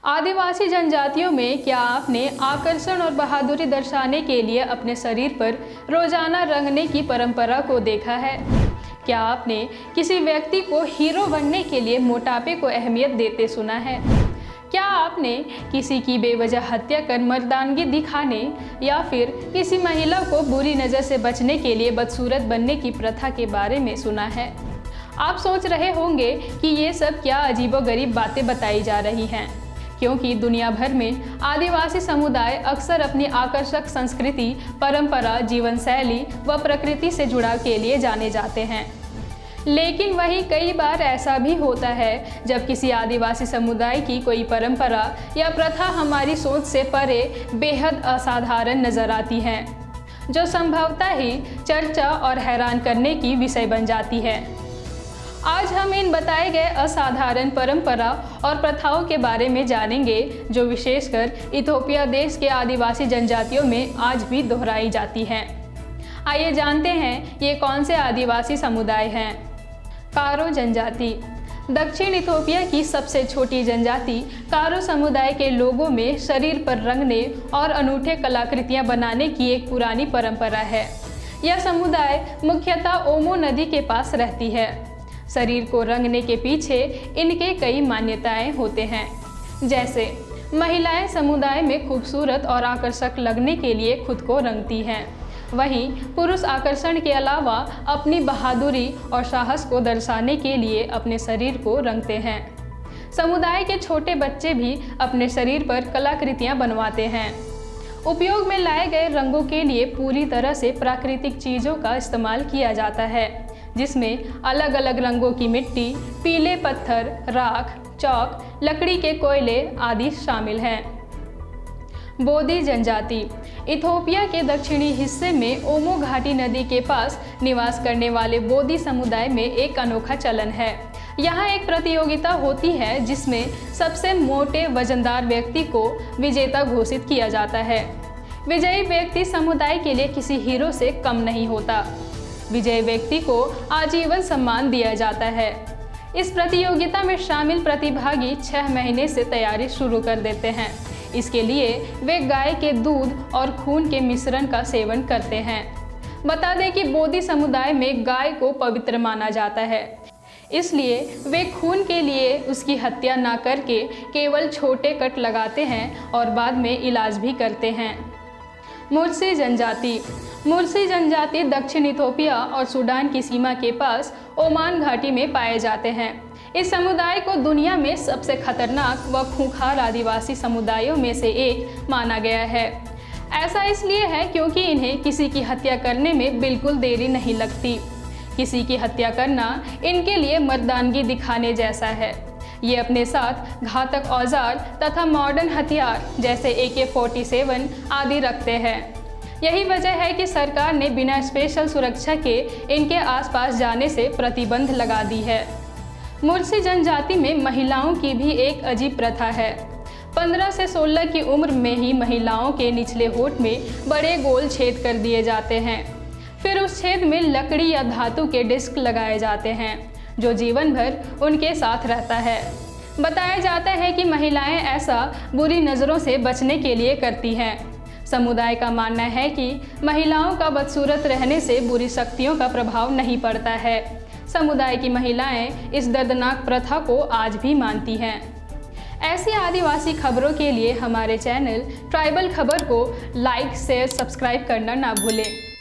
आदिवासी जनजातियों में क्या आपने आकर्षण और बहादुरी दर्शाने के लिए अपने शरीर पर रोजाना रंगने की परंपरा को देखा है? क्या आपने किसी व्यक्ति को हीरो बनने के लिए मोटापे को अहमियत देते सुना है? क्या आपने किसी की बेवजह हत्या कर मर्दानगी दिखाने या फिर किसी महिला को बुरी नज़र से बचने के लिए बदसूरत बनने की प्रथा के बारे में सुना है? आप सोच रहे होंगे कि ये सब क्या अजीबोगरीब बातें बताई जा रही हैं, क्योंकि दुनिया भर में आदिवासी समुदाय अक्सर अपनी आकर्षक संस्कृति, परंपरा, जीवन शैली व प्रकृति से जुड़ाव के लिए जाने जाते हैं। लेकिन वहीं कई बार ऐसा भी होता है जब किसी आदिवासी समुदाय की कोई परंपरा या प्रथा हमारी सोच से परे बेहद असाधारण नजर आती है, जो संभवतः ही चर्चा और हैरान करने की विषय बन जाती है। आज हम इन बताए गए असाधारण परंपरा और प्रथाओं के बारे में जानेंगे, जो विशेषकर इथोपिया देश के आदिवासी जनजातियों में आज भी दोहराई जाती हैं। आइए जानते हैं ये कौन से आदिवासी समुदाय हैं। कारो जनजाति दक्षिण इथोपिया की सबसे छोटी जनजाति कारो समुदाय के लोगों में शरीर पर रंगने और अनूठे कलाकृतियां बनाने की एक पुरानी परंपरा है। यह समुदाय मुख्यतः ओमो नदी के पास रहती है। शरीर को रंगने के पीछे इनके कई मान्यताएं होते हैं, जैसे महिलाएं समुदाय में खूबसूरत और आकर्षक लगने के लिए खुद को रंगती हैं। वहीं पुरुष आकर्षण के अलावा अपनी बहादुरी और साहस को दर्शाने के लिए अपने शरीर को रंगते हैं। समुदाय के छोटे बच्चे भी अपने शरीर पर कलाकृतियां बनवाते हैं। उपयोग में लाए गए रंगों के लिए पूरी तरह से प्राकृतिक चीज़ों का इस्तेमाल किया जाता है, जिसमें अलग अलग रंगों की मिट्टी, पीले पत्थर, राख, चौक, लकड़ी के कोयले आदि शामिल हैं। बोदी जनजाति इथोपिया के दक्षिणी हिस्से में ओमो घाटी नदी के पास निवास करने वाले बोदी समुदाय में एक अनोखा चलन है। यहाँ एक प्रतियोगिता होती है जिसमें सबसे मोटे वजनदार व्यक्ति को विजेता घोषित किया जाता है। विजयी व्यक्ति समुदाय के लिए किसी हीरो से कम नहीं होता। विजयी व्यक्ति को आजीवन सम्मान दिया जाता है। इस प्रतियोगिता में शामिल प्रतिभागी 6 महीने से तैयारी शुरू कर देते हैं। इसके लिए वे गाय के दूध और खून के मिश्रण का सेवन करते हैं। बता दें कि बोदी समुदाय में गाय को पवित्र माना जाता है, इसलिए वे खून के लिए उसकी हत्या ना करके केवल छोटे कट लगाते हैं और बाद में इलाज भी करते हैं। मुर्सी जनजाति मुर्सी जनजाति दक्षिण इथोपिया और सूडान की सीमा के पास ओमान घाटी में पाए जाते हैं। इस समुदाय को दुनिया में सबसे खतरनाक व खूंखार आदिवासी समुदायों में से एक माना गया है। ऐसा इसलिए है क्योंकि इन्हें किसी की हत्या करने में बिल्कुल देरी नहीं लगती। किसी की हत्या करना इनके लिए मर्दानगी दिखाने जैसा है। ये अपने साथ घातक औजार तथा मॉडर्न हथियार जैसे AK-47 आदि रखते हैं। यही वजह है कि सरकार ने बिना स्पेशल सुरक्षा के इनके आसपास जाने से प्रतिबंध लगा दी है। मुर्सी जनजाति में महिलाओं की भी एक अजीब प्रथा है। 15 से 16 की उम्र में ही महिलाओं के निचले होठ में बड़े गोल छेद कर दिए जाते हैं। फिर उस छेद में लकड़ी या धातु के डिस्क लगाए जाते हैं, जो जीवन भर उनके साथ रहता है। बताया जाता है कि महिलाएं ऐसा बुरी नज़रों से बचने के लिए करती हैं। समुदाय का मानना है कि महिलाओं का बदसूरत रहने से बुरी शक्तियों का प्रभाव नहीं पड़ता है। समुदाय की महिलाएं इस दर्दनाक प्रथा को आज भी मानती हैं। ऐसी आदिवासी खबरों के लिए हमारे चैनल ट्राइबल खबर को लाइक, शेयर, सब्सक्राइब करना ना भूलें।